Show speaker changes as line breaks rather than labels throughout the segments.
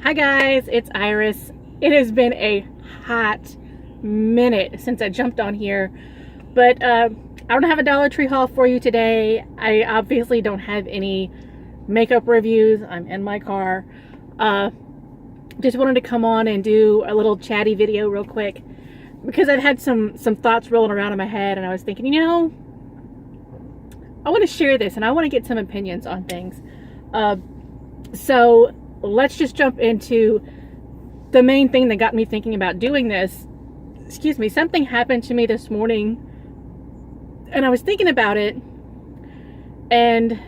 Hi guys, it's Iris. It has been a hot minute since I jumped on here, but I don't have a Dollar Tree haul for you today. I obviously don't have any makeup reviews. I'm in my car. Just wanted to come on and do a little chatty video real quick because I've had some thoughts rolling around in my head, and I was thinking, I want to share this and I want to get some opinions on things. So let's just jump into the main thing that got me thinking about doing this. Excuse me, something happened to me this morning and I was thinking about it, and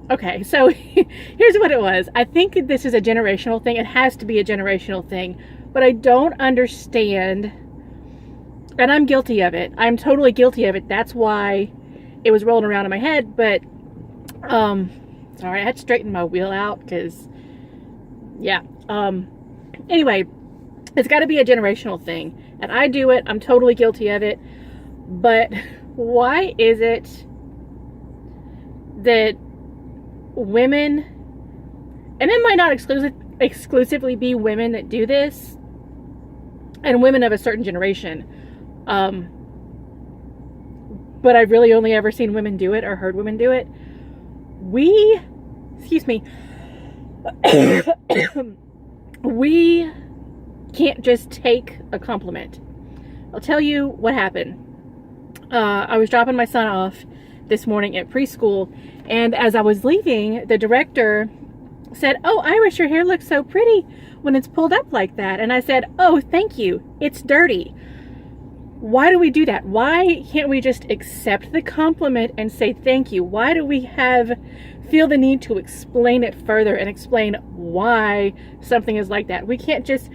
okay, so here's what it was. I think this is a generational thing. It has to be a generational thing, but I don't understand, and I'm guilty of it. I'm totally guilty of it. That's why it was rolling around in my head, but sorry, I had to straighten my wheel out because, yeah. Anyway, it's got to be a generational thing. And I do it. I'm totally guilty of it. But why is it that women, and it might not exclusively be women that do this, and women of a certain generation, but I've really only ever seen women do it or heard women do it. We can't just take a compliment. I'll tell you what happened. I was dropping my son off this morning at preschool, and as I was leaving, the director said, "Oh, Iris, your hair looks so pretty when it's pulled up like that." And I said, "Oh, thank you. It's dirty." Why do we do that? Why can't we just accept the compliment and say thank you? Why do we feel the need to explain it further and explain why something is like that? We can't just,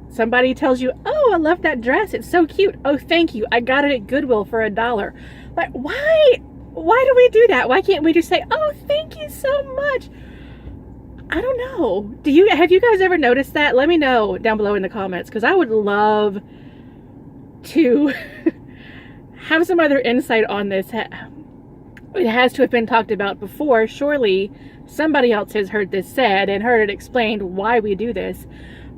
somebody tells you, "Oh, I love that dress. It's so cute. Oh, thank you. I got it at Goodwill for $1. Like, why do we do that? Why can't we just say, "Oh, thank you so much"? I don't know. Have you guys ever noticed that? Let me know down below in the comments, because I would love to have some other insight on this. It has to have been talked about before. Surely somebody else has heard this said and heard it explained why we do this.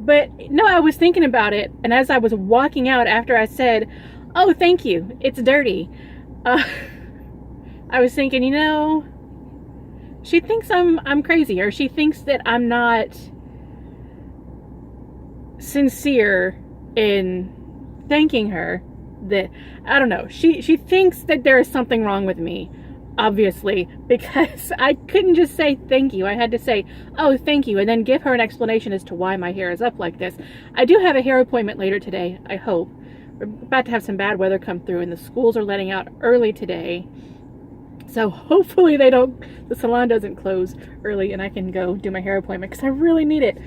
But no, I was thinking about it, and as I was walking out after I said, "Oh, thank you, it's dirty," I was thinking, she thinks I'm crazy, or she thinks that I'm not sincere in thanking her. That, I don't know, she thinks that there is something wrong with me, obviously, because I couldn't just say thank you. I had to say, "Oh, thank you," and then give her an explanation as to why my hair is up like this. I do have a hair appointment later today, I hope. We're about to have some bad weather come through, and the schools are letting out early today, so hopefully the salon doesn't close early and I can go do my hair appointment, because I really need it.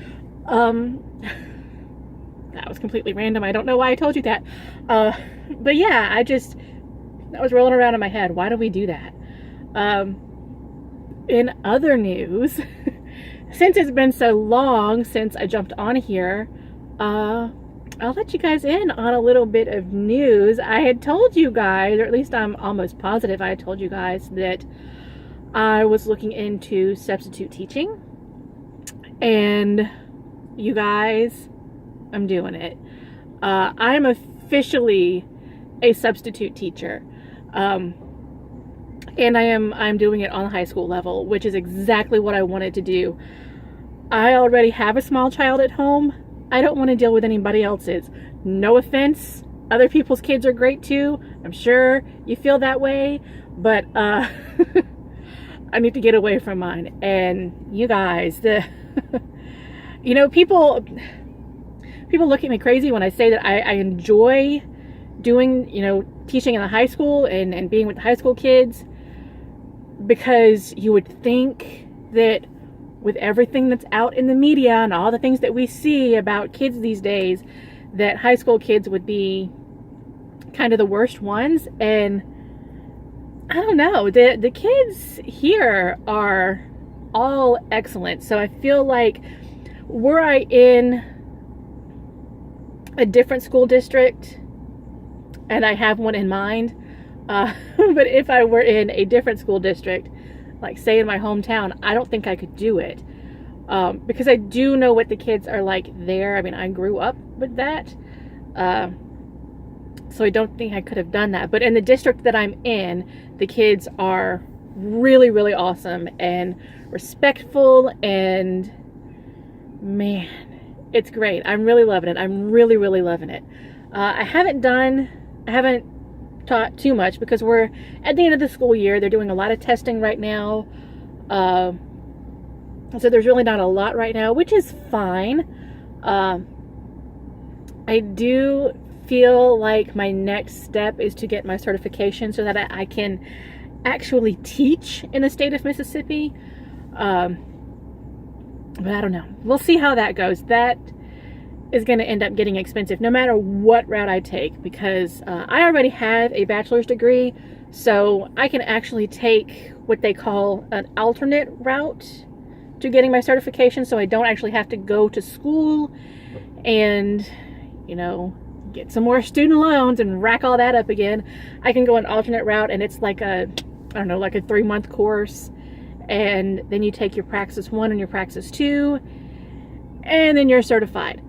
That was completely random. I don't know why I told you that. But yeah, that was rolling around in my head. Why do we do that? In other news, since it's been so long since I jumped on here, I'll let you guys in on a little bit of news. I had told you guys, or at least I'm almost positive I had told you guys, that I was looking into substitute teaching. And you guys, I'm doing it. I'm officially a substitute teacher. And I'm doing it on the high school level, which is exactly what I wanted to do. I already have a small child at home. I don't want to deal with anybody else's. No offense. Other people's kids are great too. I'm sure you feel that way, but I need to get away from mine. And you guys, people look at me crazy when I say that I enjoy doing, teaching in the high school and being with the high school kids, because you would think that with everything that's out in the media and all the things that we see about kids these days, that high school kids would be kind of the worst ones. And I don't know, the kids here are all excellent. So I feel like, were I in a different school district, and I have one in mind, but if I were in a different school district, like say in my hometown, I don't think I could do it. Because I do know what the kids are like there. I mean, I grew up with that. So I don't think I could have done that. But in the district that I'm in, the kids are really, really awesome and respectful, and man, it's great. I'm really loving it. I'm really, really loving it. I haven't taught too much because we're at the end of the school year. They're doing a lot of testing right now. So there's really not a lot right now, which is fine. I do feel like my next step is to get my certification so that I can actually teach in the state of Mississippi. But I don't know. We'll see how that goes. That is going to end up getting expensive no matter what route I take, because I already have a bachelor's degree, so I can actually take what they call an alternate route to getting my certification, so I don't actually have to go to school and, you know, get some more student loans and rack all that up again. I can go an alternate route, and it's like a, I don't know, like a 3-month course, and then you take your Praxis 1 and your Praxis 2, and then you're certified.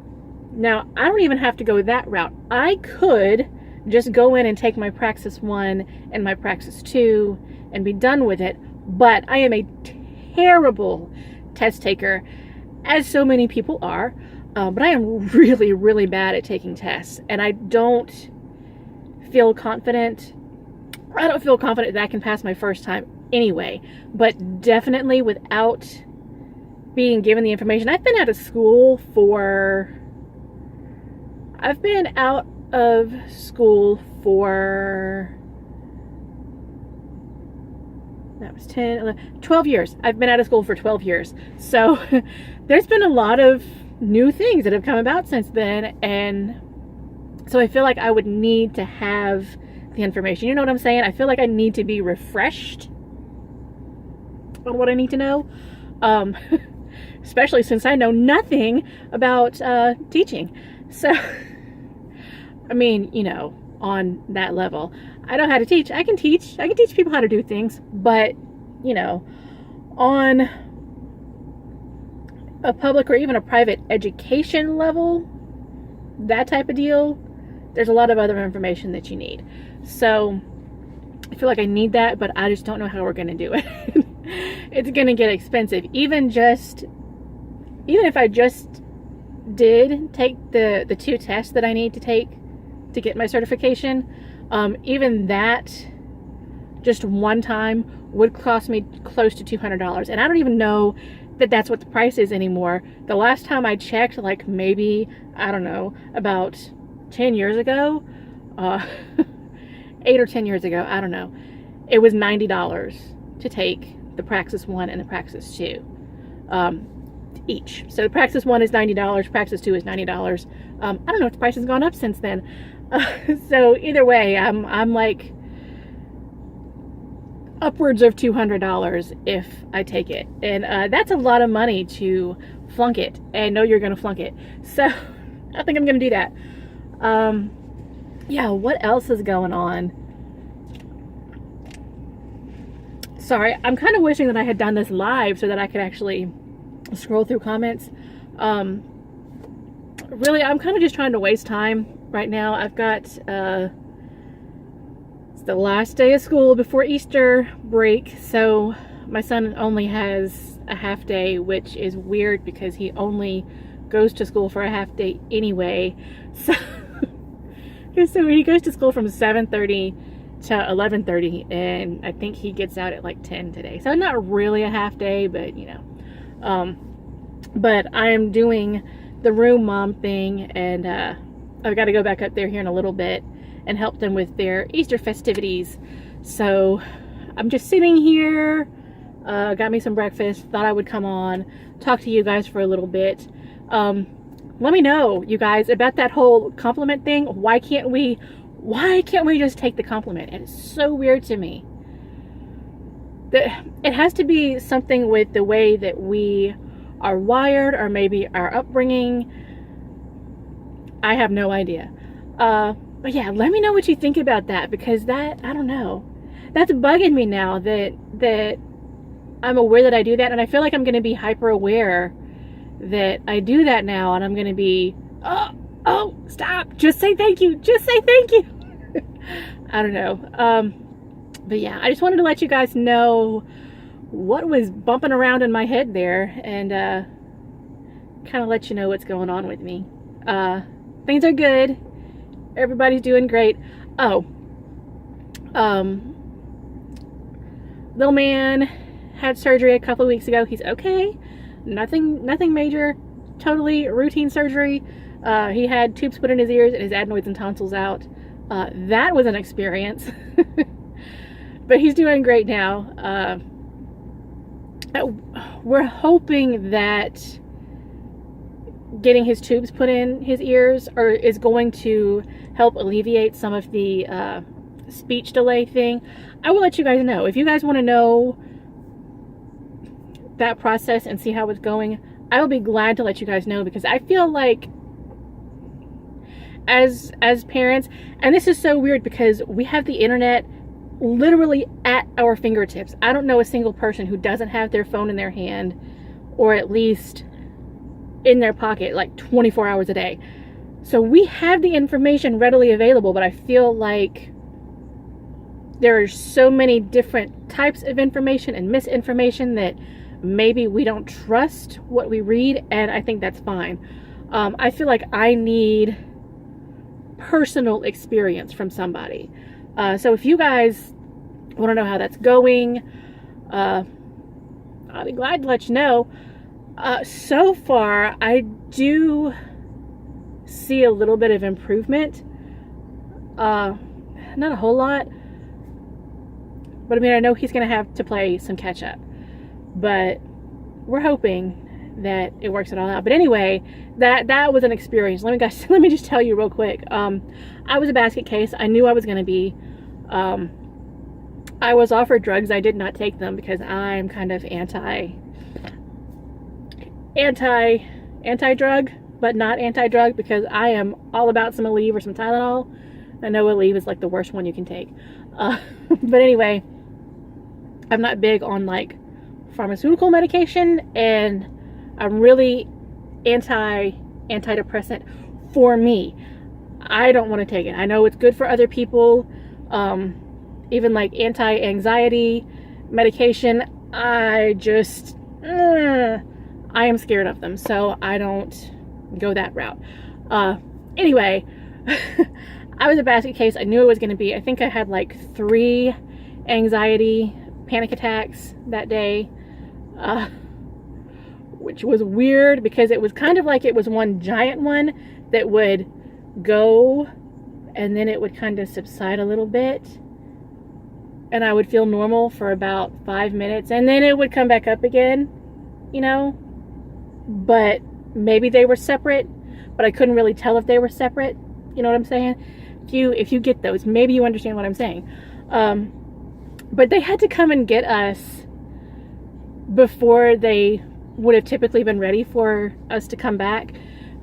Now, I don't even have to go that route. I could just go in and take my Praxis 1 and my Praxis 2 and be done with it, but I am a terrible test taker, as so many people are, but I am really, really bad at taking tests, and I don't feel confident. I don't feel confident that I can pass my first time anyway, but definitely without being given the information. I've been out of school for that was 10, 11, 12 years. I've been out of school for 12 years. So there's been a lot of new things that have come about since then. And so I feel like I would need to have the information. You know what I'm saying? I feel like I need to be refreshed on what I need to know. Especially since I know nothing about teaching. So, I mean, you know, on that level, I know how to teach. I can teach people how to do things, but, you know, on a public or even a private education level, that type of deal, there's a lot of other information that you need. So I feel like I need that, but I just don't know how we're going to do it. It's going to get expensive. Even if I just did take the 2 tests that I need to take to get my certification, even that, just one time, would cost me close to $200. And I don't even know that that's what the price is anymore. The last time I checked, like maybe, I don't know, about 10 years ago, 8 or 10 years ago, I don't know, it was $90 to take the Praxis 1 and the Praxis 2 each. So the Praxis 1 is $90, Praxis 2 is $90. I don't know if the price has gone up since then. So either way, I'm like upwards of $200 if I take it. And that's a lot of money to flunk it and know you're going to flunk it. So I think I'm going to do that. Yeah, what else is going on? Sorry, I'm kind of wishing that I had done this live so that I could actually scroll through comments. Really, I'm kind of just trying to waste time right now. I've got it's the last day of school before Easter break, so my son only has a half day, which is weird because he only goes to school for a half day anyway. So he goes to school from 7:30 to 11:30, and I think he gets out at like 10 today. So not really a half day, but you know. But I am doing the room mom thing, and I've got to go back up there here in a little bit and help them with their Easter festivities. So I'm just sitting here, got me some breakfast, thought I would come on, talk to you guys for a little bit. Let me know, you guys, about that whole compliment thing. Why can't we just take the compliment? It's so weird to me. It has to be something with the way that we are wired, or maybe our upbringing. I have no idea. But yeah, let me know what you think about that, because that, I don't know, that's bugging me now that I'm aware that I do that, and I feel like I'm going to be hyper aware that I do that now, and I'm going to be, oh, stop, just say thank you, just say thank you. I don't know. But yeah, I just wanted to let you guys know what was bumping around in my head there, and kind of let you know what's going on with me. Things are good. Everybody's doing great. Oh, little man had surgery a couple of weeks ago. He's okay. Nothing major. Totally routine surgery. He had tubes put in his ears and his adenoids and tonsils out. That was an experience. But he's doing great now. We're hoping that getting his tubes put in his ears is going to help alleviate some of the speech delay thing. I will let you guys know. If you guys want to know that process and see how it's going, I will be glad to let you guys know, because I feel like as parents, and this is so weird because we have the internet literally at our fingertips. I don't know a single person who doesn't have their phone in their hand, or at least in their pocket, like 24 hours a day. So we have the information readily available, but I feel like there are so many different types of information and misinformation that maybe we don't trust what we read, and I think that's fine. I feel like I need personal experience from somebody. So if you guys want to know how that's going, I'll be glad to let you know. So far, I do see a little bit of improvement. Not a whole lot. But I mean, I know he's going to have to play some catch up. But we're hoping that it works it all out. But anyway, that was an experience. Let me just tell you real quick. I was a basket case. I knew I was going to be. I was offered drugs. I did not take them because I'm kind of anti-drug, but not anti-drug, because I am all about some Aleve or some Tylenol. I know Aleve is like the worst one you can take. But anyway, I'm not big on like pharmaceutical medication, and I'm really antidepressant for me. I don't want to take it. I know it's good for other people. Even like anti-anxiety medication, I am scared of them, so I don't go that route. Anyway, I was a basket case. I knew it was going to be. I think I had like 3 anxiety panic attacks that day, which was weird because it was kind of like it was one giant one that would go and then it would kind of subside a little bit, and I would feel normal for about 5 minutes, and then it would come back up again, you know. But maybe they were separate, but I couldn't really tell if they were separate. You know what I'm saying? If you get those, maybe you understand what I'm saying. But they had to come and get us before they would have typically been ready for us to come back,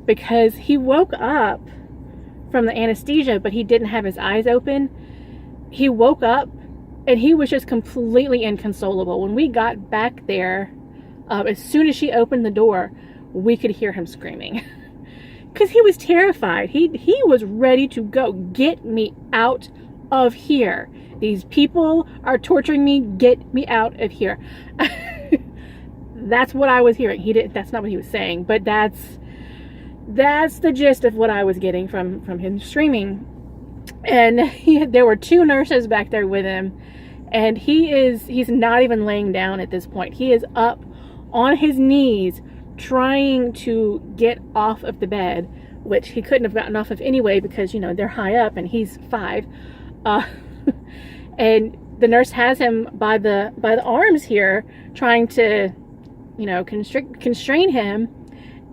because he woke up from the anesthesia, but he didn't have his eyes open. He woke up and he was just completely inconsolable. When we got back there, as soon as she opened the door, we could hear him screaming because he was terrified. He was ready to go. Get me out of here. These people are torturing me. Get me out of here. That's what I was hearing. That's not what he was saying, but that's the gist of what I was getting from him screaming. And there were 2 nurses back there with him, and he's not even laying down at this point. He is up on his knees trying to get off of the bed, which he couldn't have gotten off of anyway because, you know, they're high up and he's 5. And the nurse has him by the arms here, trying to, you know, constrain him.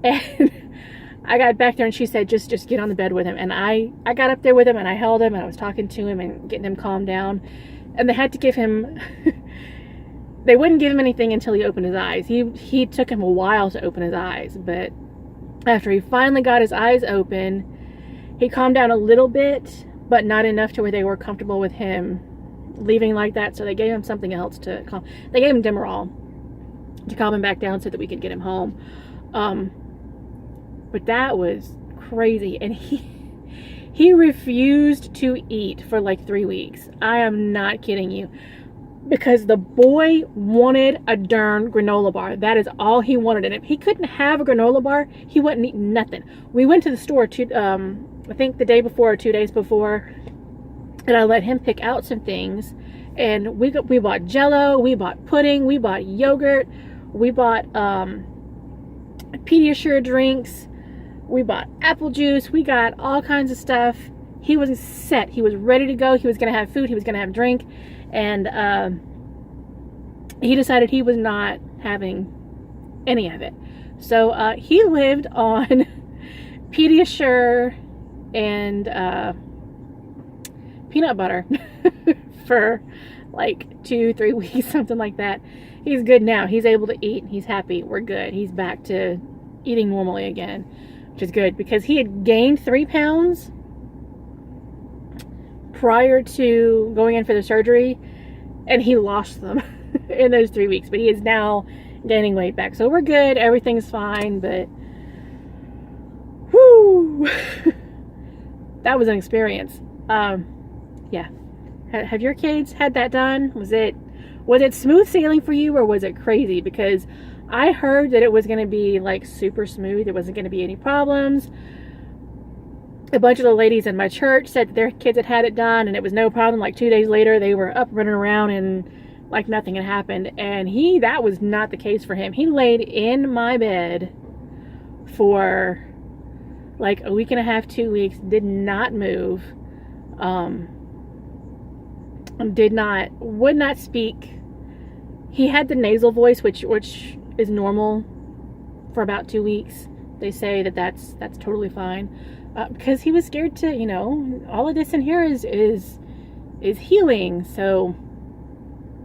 And I got back there and she said, just get on the bed with him. And I got up there with him and I held him and I was talking to him and getting him calmed down. And they had to give him, they wouldn't give him anything until he opened his eyes. He took him a while to open his eyes, but after he finally got his eyes open, he calmed down a little bit, but not enough to where they were comfortable with him leaving like that. So they gave him something else to calm. They gave him Demerol. to calm him back down so that we could get him home. But that was crazy. And he refused to eat for like 3 weeks. I am not kidding you. Because the boy wanted a darn granola bar. That is all he wanted. And if he couldn't have a granola bar, he wouldn't eat nothing. We went to the store I think the day before or 2 days before, and I let him pick out some things. And we bought Jell-O, we bought pudding, we bought yogurt, we bought Pediasure drinks, we bought apple juice, we got all kinds of stuff. He was set. He was ready to go. He was going to have food. He was going to have drink. And he decided he was not having any of it. So he lived on Pediasure and peanut butter for like 2-3 weeks, something like that. He's good now. He's able to eat. He's happy. We're good. He's back to eating normally again, which is good because he had gained 3 pounds prior to going in for the surgery, and he lost them in those 3 weeks, but he is now gaining weight back. So we're good. Everything's fine, but whoo, that was an experience. Yeah. Have your kids had that done? Was it smooth sailing for you, or was it crazy? Because I heard that it was going to be like super smooth. There wasn't going to be any problems. A bunch of the ladies in my church said that their kids had it done and it was no problem. Like 2 days later, they were up running around and like nothing had happened. And that was not the case for him. He laid in my bed for like a week and a half, 2 weeks, did not move, would not speak. He had the nasal voice, which is normal for about 2 weeks. They say that that's totally fine. Because he was scared to, all of this in here is healing. So,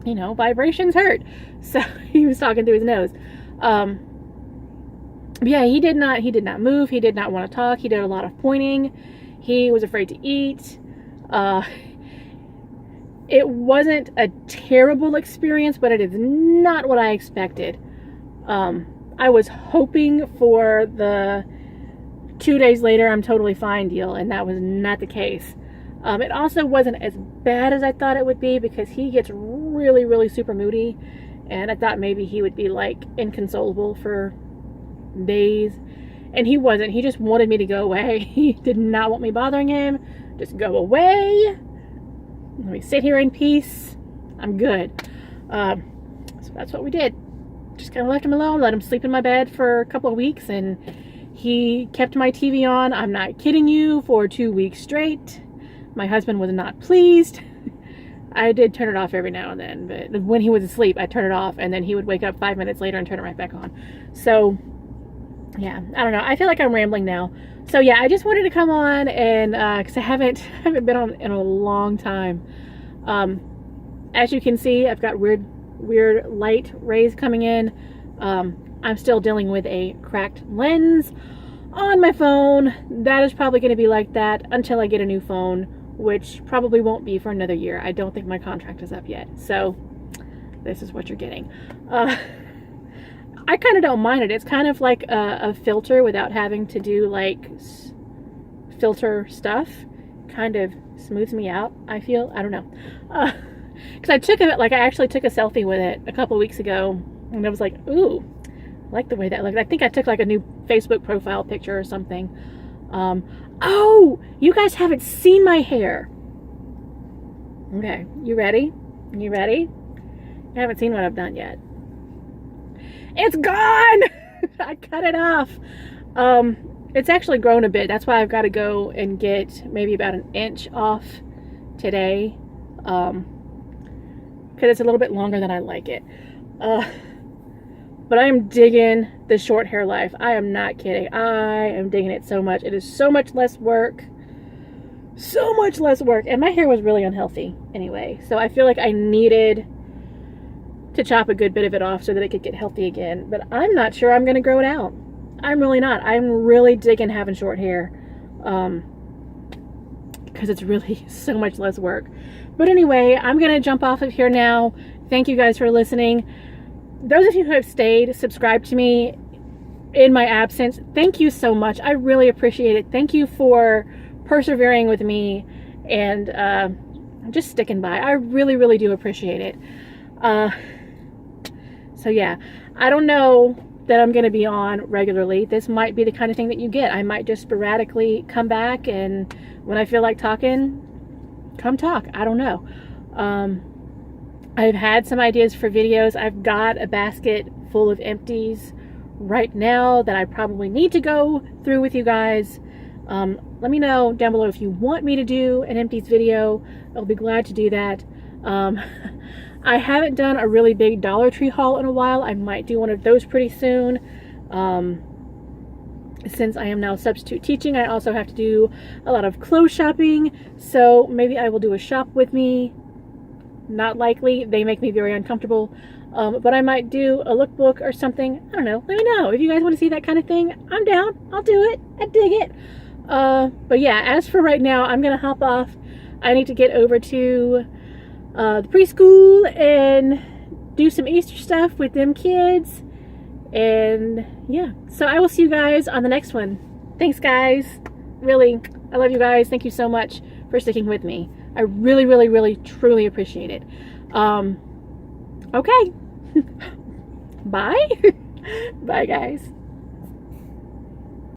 vibrations hurt. So he was talking through his nose. Yeah, he did not move. He did not want to talk. He did a lot of pointing. He was afraid to eat. It wasn't a terrible experience, but it is not what I expected. I was hoping for the 2 days later, I'm totally fine deal, and that was not the case. It also wasn't as bad as I thought it would be because he gets really, really super moody, and I thought maybe he would be like inconsolable for days, and he wasn't. He just wanted me to go away. He did not want me bothering him. Just go away. Let me sit here in peace. I'm good. So that's what we did. Just kind of left him alone, let him sleep in my bed for a couple of weeks, and he kept my TV on, I'm not kidding you, for 2 weeks straight. My husband was not pleased. I did turn it off every now and then, but when he was asleep, I'd turn it off, and then he would wake up 5 minutes later and turn it right back on. So, yeah, I don't know. I feel like I'm rambling now. So, yeah, I just wanted to come on, and because I haven't been on in a long time. As you can see, I've got weird light rays coming in. I'm still dealing with a cracked lens on my phone. That is probably going to be like that until I get a new phone, which probably won't be for another year. I don't think my contract is up yet. So this is what you're getting. I kind of don't mind it. It's kind of like a filter without having to do like filter stuff. Kind of smooths me out, I feel. I don't know. Because I actually took a selfie with it a couple weeks ago, and I was like, ooh, I like the way that looked. I think I took like a new Facebook profile picture or something. Oh, you guys haven't seen my hair. Okay, you ready? You ready? You haven't seen what I've done yet. It's gone! I cut it off. It's actually grown a bit. That's why I've got to go and get maybe about an inch off today. Because it's a little bit longer than I like it. But I am digging the short hair life. I am not kidding. I am digging it so much. It is so much less work. So much less work. And my hair was really unhealthy anyway. So I feel like I needed to chop a good bit of it off so that it could get healthy again. But I'm not sure I'm going to grow it out. I'm really not. I'm really digging having short hair. Because it's really so much less work. But anyway, I'm going to jump off of here now. Thank you guys for listening. those of you who have stayed subscribed to me in my absence, thank you so much. I really appreciate it. Thank you for persevering with me and just sticking by. I really, really do appreciate it. So yeah, I don't know that I'm going to be on regularly. This might be the kind of thing that you get. I might just sporadically come back, and when I feel like talking, come talk. I don't know. I've had some ideas for videos. I've got a basket full of empties right now that I probably need to go through with you guys. Let me know down below if you want me to do an empties video. I'll be glad to do that. I haven't done a really big Dollar Tree haul in a while. I might do one of those pretty soon. Since I am now substitute teaching, I also have to do a lot of clothes shopping. So maybe I will do a shop with me. Not likely. They make me very uncomfortable. But I might do a lookbook or something. I don't know. Let me know. If you guys want to see that kind of thing, I'm down. I'll do it. I dig it. But yeah, as for right now, I'm going to hop off. I need to get over to the preschool and do some Easter stuff with them kids. And yeah, so I will see you guys on the next one. Thanks, guys. Really, I love you guys. Thank you so much for sticking with me. I really, really, really, truly appreciate it. Okay. Bye. Bye, guys.